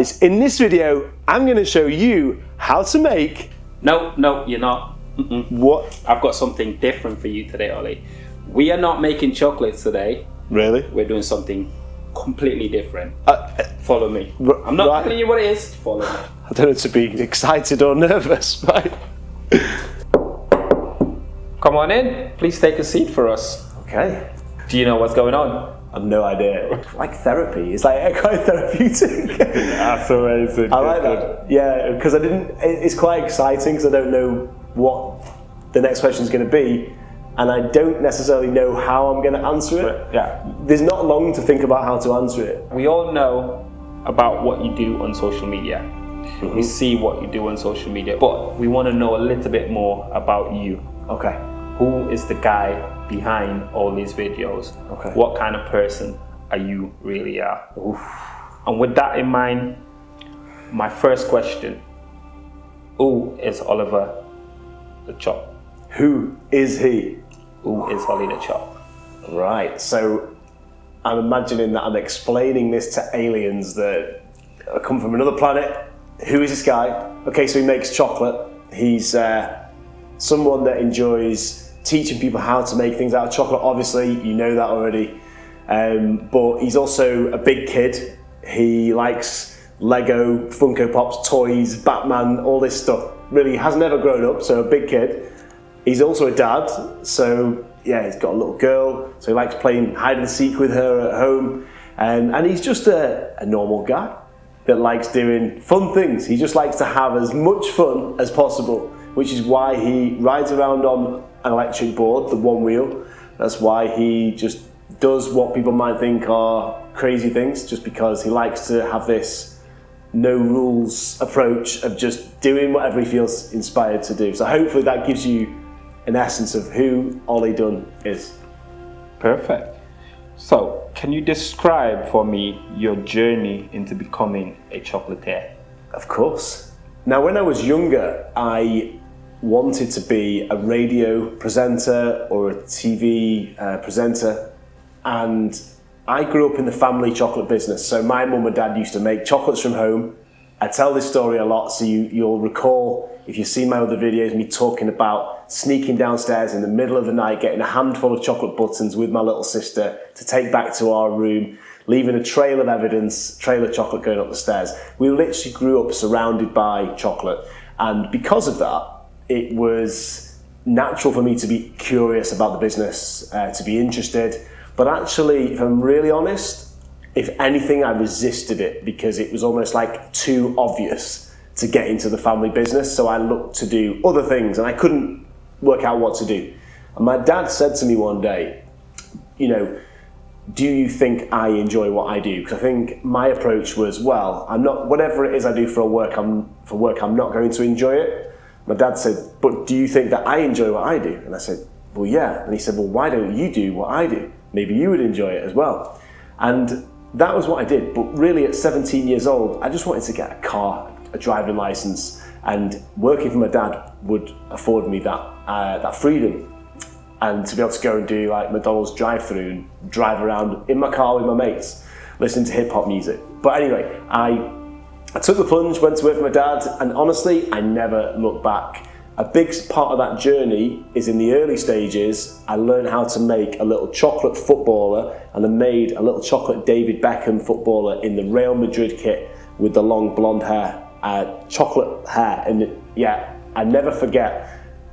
In this video, I'm going to show you how to make... No, you're not. What? I've got something different for you today, Ollie. We are not making chocolates today. Really? We're doing something completely different. Follow me. I'm not right. telling you what it is. Follow me. I don't know to be excited or nervous, right? Come on in. Please take a seat for us. Okay. Do you know what's going on? I've no idea. Like therapy. It's like quite therapeutic. That's amazing. I like that. Yeah, because it's quite exciting because I don't know what the next question is going to be, and I don't necessarily know how I'm going to answer it. Yeah. There's not long to think about how to answer it. We all know about what you do on social media. We see what you do on social media, but we want to know a little bit more about you. Okay. Who is the guy behind all these videos? Okay. What kind of person are you really are? Oof. And with that in mind, my first question, who is Oliver the Choc? Who is he? Who is Ollie the Choc? Right, so I'm imagining that I'm explaining this to aliens that come from another planet. Who is this guy? Okay, so he makes chocolate. He's someone that enjoys teaching people how to make things out of chocolate. Obviously, you know that already. But he's also a big kid. He likes Lego, Funko Pops, toys, Batman, all this stuff. Really has never grown up, so a big kid. He's also a dad, so yeah, he's got a little girl, so he likes playing hide and seek with her at home. And he's just a normal guy that likes doing fun things. He just likes to have as much fun as possible, which is why he rides around on an electric board, the one wheel. That's why he just does what people might think are crazy things, just because he likes to have this no rules approach of just doing whatever he feels inspired to do. So hopefully that gives you an essence of who Ollie Dunn is. Perfect. So, can you describe for me your journey into becoming a chocolatier? Of course. Now, when I was younger, I wanted to be a radio presenter or a TV presenter, and I grew up in the family chocolate business. So my mum and dad used to make chocolates from home. I tell this story a lot, so you'll recall, if you've seen my other videos, me talking about sneaking downstairs in the middle of the night, getting a handful of chocolate buttons with my little sister to take back to our room, leaving a trail of evidence, trail of chocolate going up the stairs. We literally grew up surrounded by chocolate, and because of that, it was natural for me to be curious about the business, to be interested. But actually, if I'm really honest, if anything, I resisted it because it was almost like too obvious to get into the family business. So I looked to do other things and I couldn't work out what to do. And my dad said to me one day, you know, do you think I enjoy what I do? Because I think my approach was, well, I'm not, whatever it is I do for work, I'm not going to enjoy it. My dad said, but do you think that I enjoy what I do? And I said, well, yeah. And he said, well, why don't you do what I do? Maybe you would enjoy it as well. And that was what I did. But really at 17 years old, I just wanted to get a car, a driving license, and working for my dad would afford me that freedom. And to be able to go and do like McDonald's drive-through and drive around in my car with my mates, listening to hip hop music. But anyway, I took the plunge, went to work for my dad, and honestly, I never looked back. A big part of that journey is in the early stages, I learned how to make a little chocolate footballer, and I made a little chocolate David Beckham footballer in the Real Madrid kit with the long blonde hair, chocolate hair. And yeah, I never forget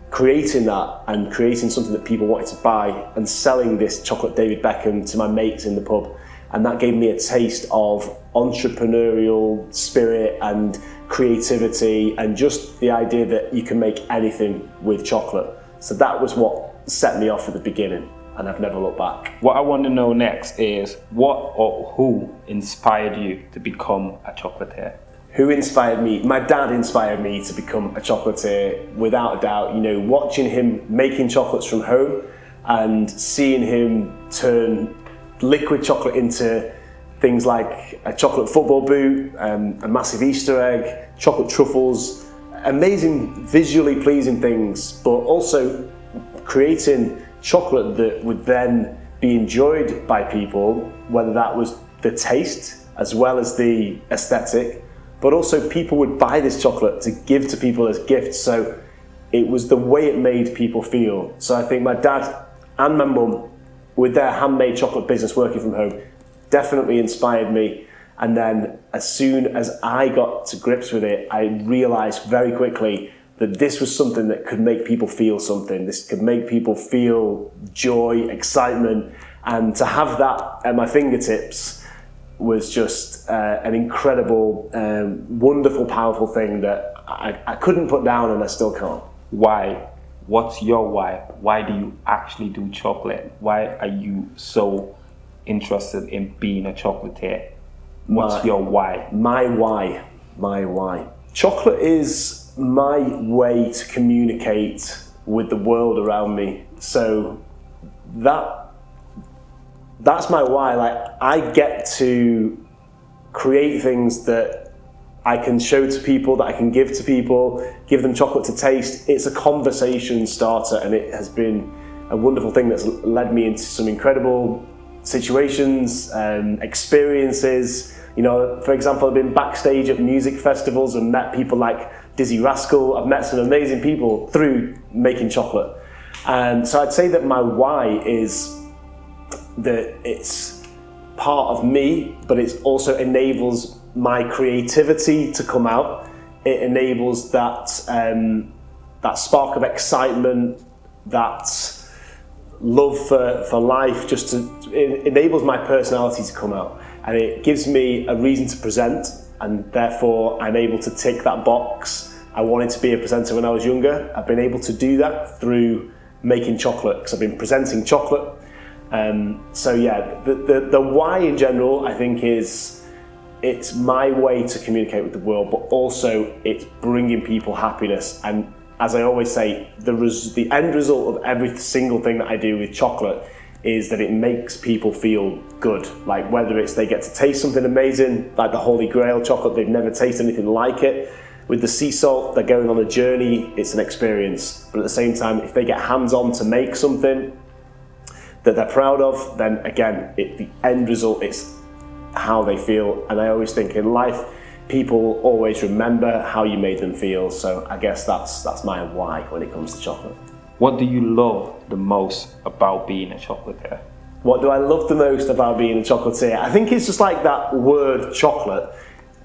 creating that and creating something that people wanted to buy and selling this chocolate David Beckham to my mates in the pub. And that gave me a taste of entrepreneurial spirit and creativity and just the idea that you can make anything with chocolate. So that was what set me off at the beginning, and I've never looked back. What I want to know next is what or who inspired you to become a chocolatier? Who inspired me? My dad inspired me to become a chocolatier, without a doubt. You know, watching him making chocolates from home and seeing him turn liquid chocolate into things like a chocolate football boot, a massive Easter egg, chocolate truffles, amazing visually pleasing things, but also creating chocolate that would then be enjoyed by people, whether that was the taste as well as the aesthetic, but also people would buy this chocolate to give to people as gifts. So it was the way it made people feel. So I think my dad and my mum, with their handmade chocolate business working from home, definitely inspired me. And then as soon as I got to grips with it, I realized very quickly that this was something that could make people feel something. This could make people feel joy, excitement, and to have that at my fingertips was just an incredible, wonderful, powerful thing that I couldn't put down, and I still can't. Why? What's your why? Why do you actually do chocolate? Why are you so interested in being a chocolatier? What's your why? My why. Chocolate is my way to communicate with the world around me. So that's my why. Like, I get to create things that I can show to people, that I can give to people, give them chocolate to taste. It's a conversation starter, and it has been a wonderful thing that's led me into some incredible situations, experiences. You know, for example, I've been backstage at music festivals and met people like Dizzy Rascal. I've met some amazing people through making chocolate. And so I'd say that my why is that it's part of me, but it also enables my creativity to come out. It enables that spark of excitement, that love for life, it enables my personality to come out. And it gives me a reason to present, and therefore I'm able to tick that box. I wanted to be a presenter when I was younger. I've been able to do that through making chocolate, because I've been presenting chocolate. So yeah, the why in general, I think, is it's my way to communicate with the world, but also it's bringing people happiness. And as I always say, the end result of every single thing that I do with chocolate is that it makes people feel good. Like, whether it's they get to taste something amazing, like the Holy Grail chocolate, they've never tasted anything like it. With the sea salt, they're going on a journey, it's an experience. But at the same time, if they get hands-on to make something that they're proud of, then again, the end result is how they feel. And I always think in life, people always remember how you made them feel. So I guess that's my why when it comes to chocolate. What do you love the most about being a chocolatier? What do I love the most about being a chocolatier? I think it's just like that word chocolate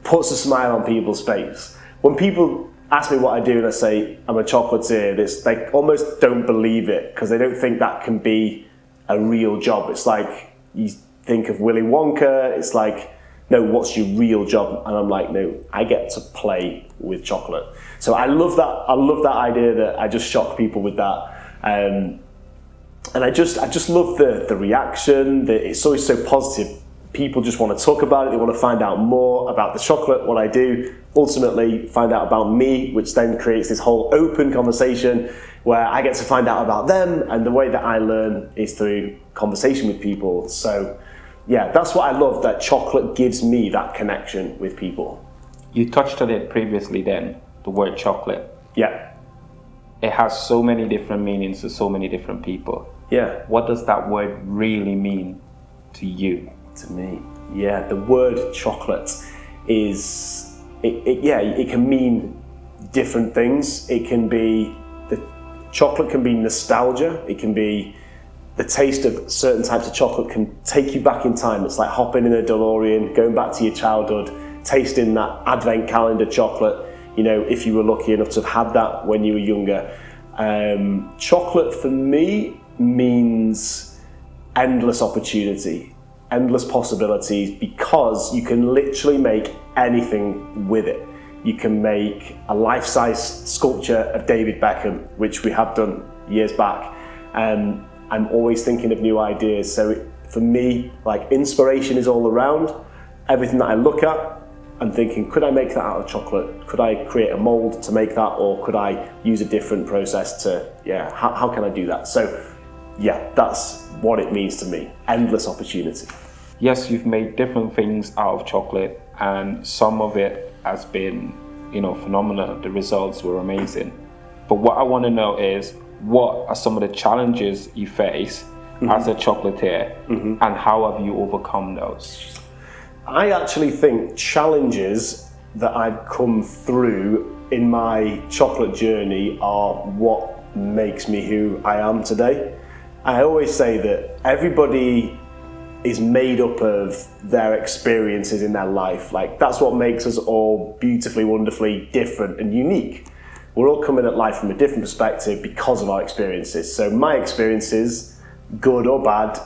puts a smile on people's face. When people ask me what I do and I say I'm a chocolatier, they almost don't believe it, because they don't think that can be a real job. It's like you think of Willy Wonka, it's like, no, what's your real job? And I'm like, no, I get to play with chocolate. So I love that idea that I just shock people with that. And I just love the reaction, that it's always so positive. People just want to talk about it, they want to find out more about the chocolate, what I do, ultimately find out about me, which then creates this whole open conversation where I get to find out about them, and the way that I learn is through conversation with people. So yeah, that's what I love, that chocolate gives me that connection with people. You touched on it previously then, the word chocolate. Yeah. It has so many different meanings to so many different people. Yeah. What does that word really mean to you? To me, yeah, the word chocolate is, it can mean different things. It can be, the chocolate can be nostalgia. It can be the taste of certain types of chocolate can take you back in time. It's like hopping in a DeLorean, going back to your childhood, tasting that advent calendar chocolate, you know, if you were lucky enough to have had that when you were younger. Chocolate for me means endless opportunity, endless possibilities, because you can literally make anything with it. You can make a life-size sculpture of David Beckham, which we have done years back. I'm always thinking of new ideas. So for me, like, inspiration is all around. Everything that I look at, I'm thinking, could I make that out of chocolate? Could I create a mold to make that? Or could I use a different process to, how can I do that? So yeah, that's what it means to me, endless opportunity. Yes, you've made different things out of chocolate, and some of it has been, phenomenal. The results were amazing. But what I want to know is, what are some of the challenges you face as a chocolatier, and how have you overcome those? I actually think challenges that I've come through in my chocolate journey are what makes me who I am today. I always say that everybody is made up of their experiences in their life. Like, that's what makes us all beautifully, wonderfully different and unique. We're all coming at life from a different perspective because of our experiences. So my experiences, good or bad,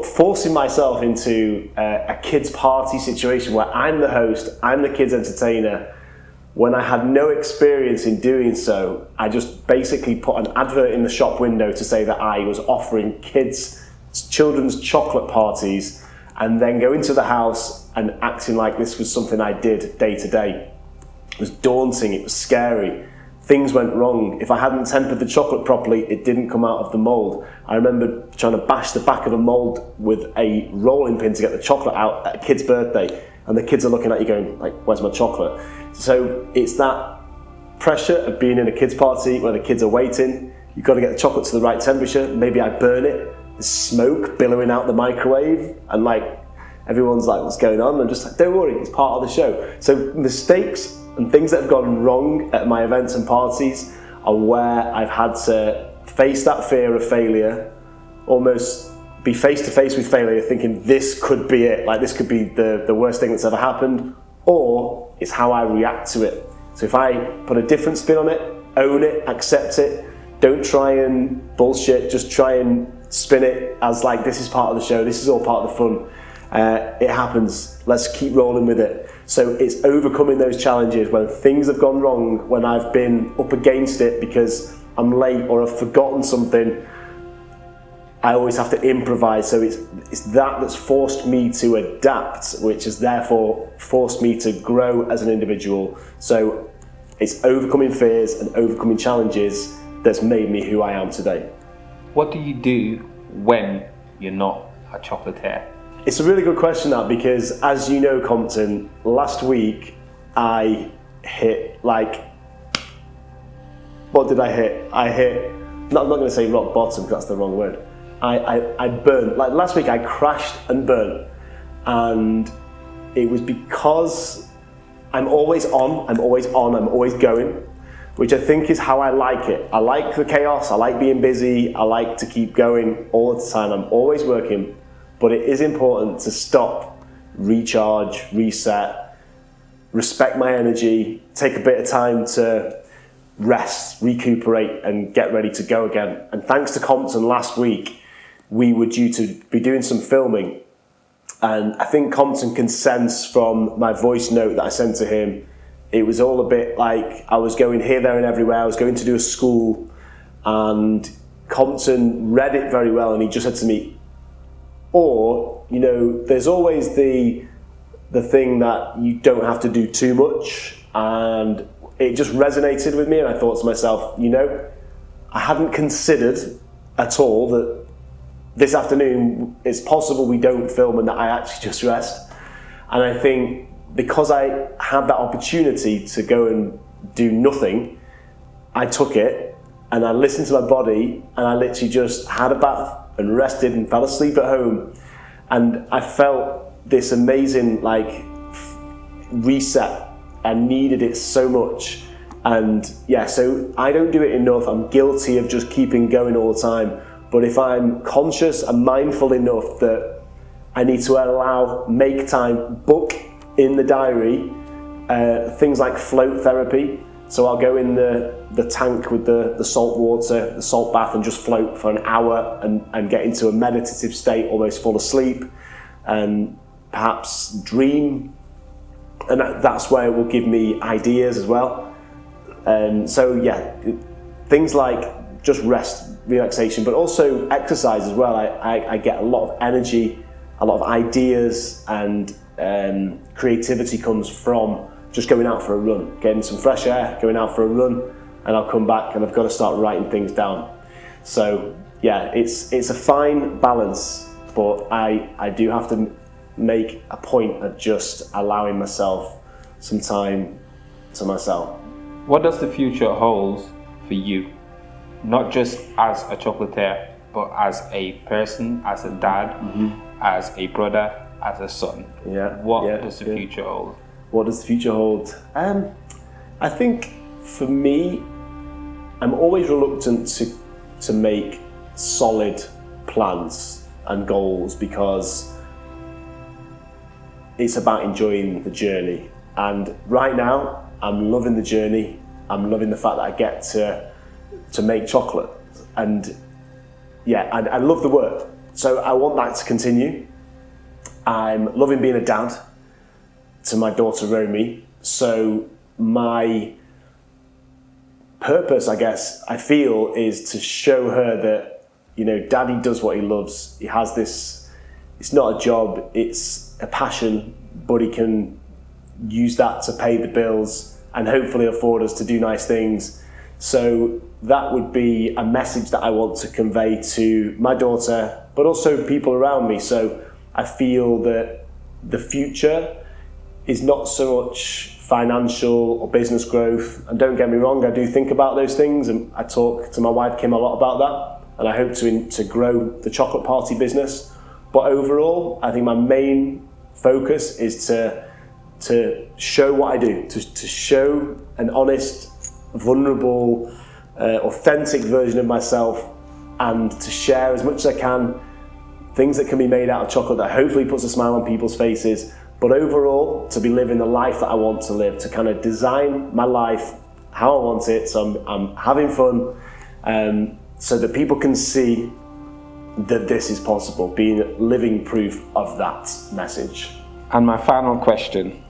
forcing myself into a kids' party situation where I'm the host, I'm the kids' entertainer. When I had no experience in doing so, I just basically put an advert in the shop window to say that I was offering children's chocolate parties, and then go into the house and acting like this was something I did day to day. It was daunting, it was scary. Things went wrong. If I hadn't tempered the chocolate properly, it didn't come out of the mould. I remember trying to bash the back of the mould with a rolling pin to get the chocolate out at a kid's birthday, and the kids are looking at you going, like, where's my chocolate? So it's that pressure of being in a kids' party where the kids are waiting. You've got to get the chocolate to the right temperature. Maybe I burn it. There's smoke billowing out the microwave, and like everyone's like, what's going on? I'm just like, don't worry, it's part of the show. So mistakes and things that have gone wrong at my events and parties are where I've had to face that fear of failure, almost be face to face with failure, thinking this could be it, like this could be the worst thing that's ever happened, or it's how I react to it. So if I put a different spin on it, own it, accept it, don't try and bullshit, just try and spin it as like, this is part of the show, this is all part of the fun. It happens, let's keep rolling with it. So it's overcoming those challenges when things have gone wrong, when I've been up against it because I'm late or I've forgotten something. I always have to improvise. So it's that's forced me to adapt, which has therefore forced me to grow as an individual. So it's overcoming fears and overcoming challenges that's made me who I am today. What do you do when you're not a chocolatier? It's a really good question, that, because as you know, Compton, last week I hit what did I hit? I'm not going to say rock bottom because that's the wrong word. I burnt. Like last week I crashed and burnt, and it was because I'm always on, I'm always going, which I think is how I like it. I like the chaos, I like being busy, I like to keep going all the time, I'm always working, but it is important to stop, recharge, reset, respect my energy, take a bit of time to rest, recuperate, and get ready to go again. And thanks to Compton last week, we were due to be doing some filming, and I think Compton can sense from my voice note that I sent to him, it was all a bit like I was going here, there and everywhere. I was going to do a school, and Compton read it very well, and he just said to me, or, you know, there's always the thing that you don't have to do too much. And it just resonated with me, and I thought to myself, you know, I hadn't considered at all that this afternoon it's possible we don't film and that I actually just rest. And I think because I had that opportunity to go and do nothing, I took it and I listened to my body, and I literally just had a bath and rested and fell asleep at home. And I felt this amazing reset. I needed it so much. And yeah, so I don't do it enough. I'm guilty of just keeping going all the time. But if I'm conscious and mindful enough that I need to make time, book in the diary, things like float therapy. So I'll go in the tank with the salt water, the salt bath, and just float for an hour and get into a meditative state, almost fall asleep, and perhaps dream. And that's where it will give me ideas as well. So yeah, things like just rest, relaxation, but also exercise as well. I get a lot of energy, a lot of ideas, and creativity comes from just going out for a run, getting some fresh air, going out for a run, and I'll come back and I've got to start writing things down. So yeah, it's a fine balance, but I do have to make a point of just allowing myself some time to myself. What does the future hold for you? Not just as a chocolatier, but as a person, as a dad, as a brother, as a son. Yeah. What does the future hold? What does the future hold? I think for me, I'm always reluctant to make solid plans and goals because it's about enjoying the journey. And right now, I'm loving the journey. I'm loving the fact that I get to make chocolate. And yeah, I love the work. So I want that to continue. I'm loving being a dad to my daughter Romy. So my purpose, I guess, I feel, is to show her that, you know, Daddy does what he loves. He has this, it's not a job, it's a passion, but he can use that to pay the bills and hopefully afford us to do nice things. So that would be a message that I want to convey to my daughter, but also people around me. So I feel that the future is not so much financial or business growth. And don't get me wrong, I do think about those things, and I talk to my wife Kim a lot about that, and I hope to grow the chocolate party business. But overall, I think my main focus is to show what I do, to show an honest, vulnerable, authentic version of myself, and to share as much as I can things that can be made out of chocolate that hopefully puts a smile on people's faces. But overall, to be living the life that I want to live, to kind of design my life how I want it, so I'm having fun, so that people can see that this is possible, being living proof of that message. And my final question,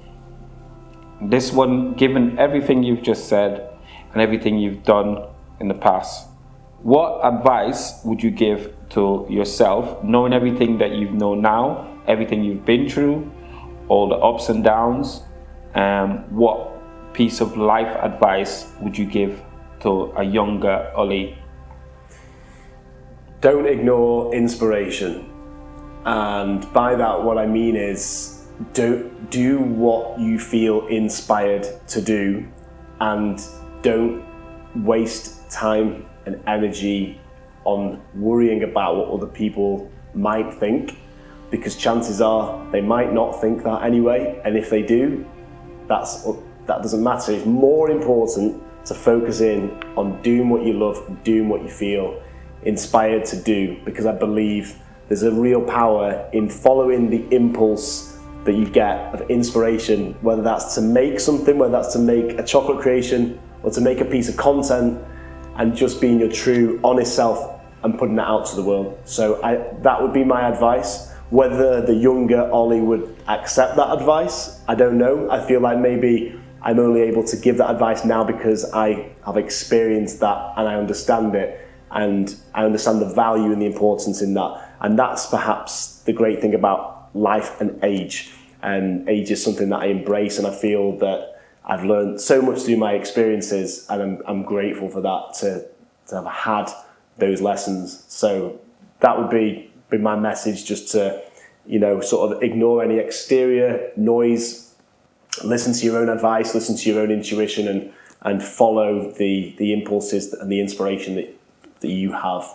this one, given everything you've just said and everything you've done in the past, what advice would you give to yourself, knowing everything that you know now, everything you've been through, all the ups and downs? What piece of life advice would you give to a younger Ollie? Don't ignore inspiration. And by that, what I mean is, don't do what you feel inspired to do, and don't waste time and energy on worrying about what other people might think, because chances are they might not think that anyway, and if they do, that doesn't matter. It's more important to focus in on doing what you love, doing what you feel inspired to do, because I believe there's a real power in following the impulse that you get of inspiration, whether that's to make something, whether that's to make a chocolate creation or to make a piece of content, and just being your true, honest self and putting that out to the world. So that would be my advice. Whether the younger Ollie would accept that advice, I don't know. I feel like maybe I'm only able to give that advice now because I have experienced that and I understand it, and I understand the value and the importance in that. And that's perhaps the great thing about life and age. And age is something that I embrace, and I feel that I've learned so much through my experiences, and I'm grateful for that, to have had those lessons. So that would be my message, just to, you know, sort of ignore any exterior noise, listen to your own advice, listen to your own intuition, and follow the impulses and the inspiration that you have.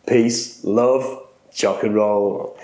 Peace, love, choc and roll.